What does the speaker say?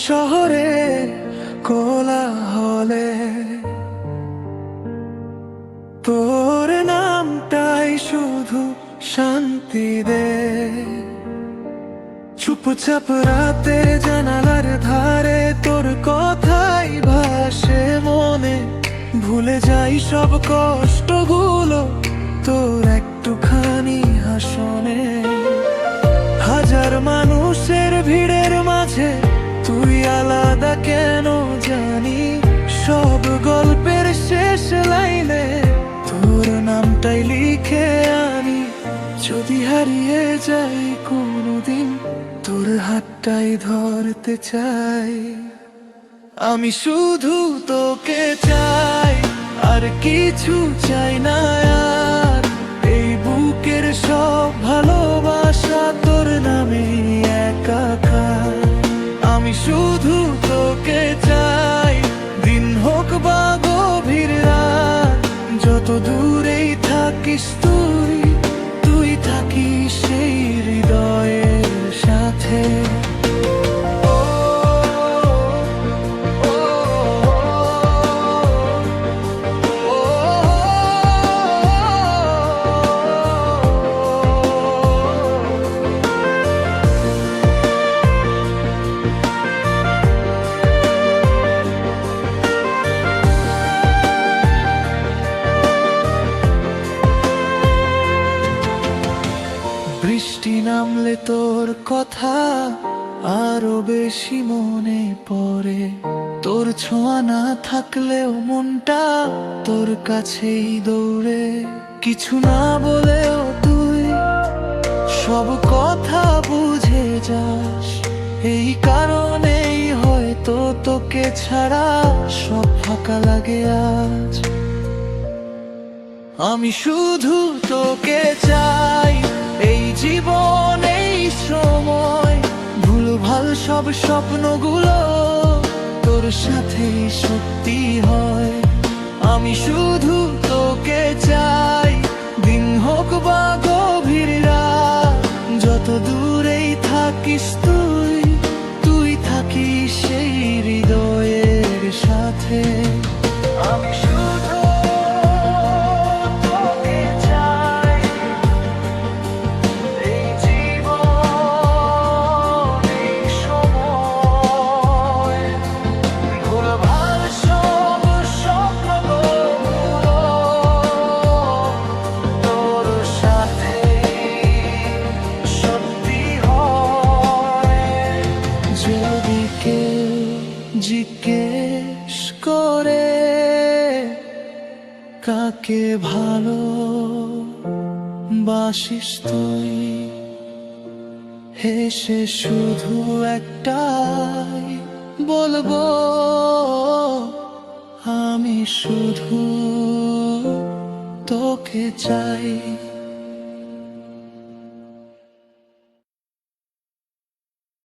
শহরে কোলাহলে তোর নামটাই শুধু শান্তি দে। চুপচাপ রাতে জানালার ধারে তোর কথাই ভাসে মনে, ভুলে যাই সব কষ্টগুলো তোর একটুখানি হাসনে। হাজার মানুষের ভিড়ের মাঝে তুই আলাদা কেন জানি, সব গল্পের শেষ লাইনে তোর নামটাই লিখে আনি। যদি হারিয়ে যাই কোনোদিন তোর হাতটাই ধরতে চাই। আমি শুধু তোকে চাই, আর কিছু চাই না আর। এই বুকের সব ভালোবাসা তোর নামে একাকার। আমি শুধু তোকে চাই, দিন হোক বা গভীর রাত, যত দূরেই থাকিস তুই, তুই থাকিস সেই হৃদয়ের সাথে। বৃষ্টি নামলে তোর কথা আরো বেশি মনে পড়ে, তোর ছোঁয়া না থাকলেও মনটা তোর কাছেই দৌড়ে। কিছু না বলেও তুই সব কথা বুঝে যাস, এই কারণেই হয়তো তোকে ছাড়া সব ফাঁকা লাগে আজ। আমি শুধু তোকে চাই, এই জীবন এই সময়, ভুলভাল সব স্বপ্নগুলো তোর সাথেই সত্যি হয়। আমি শুধু তোকে চাই, দিন হোক বা গভীর রাত, যত দূরেই থাকিস তুই, তুই থাকিস সেই হৃদয়ের সাথে। আমি শুধু তোকে চাই, এই জীবন এই সময়, ভুলভাল সব স্বপ্নগুলো তোর সাথে সত্যি হয়। যদি কেউ জিজ্ঞেস করে কাকে ভালো বাসিস তুই, হেসে শুধু একটাই বলবো, আমি শুধু তোকে চাই।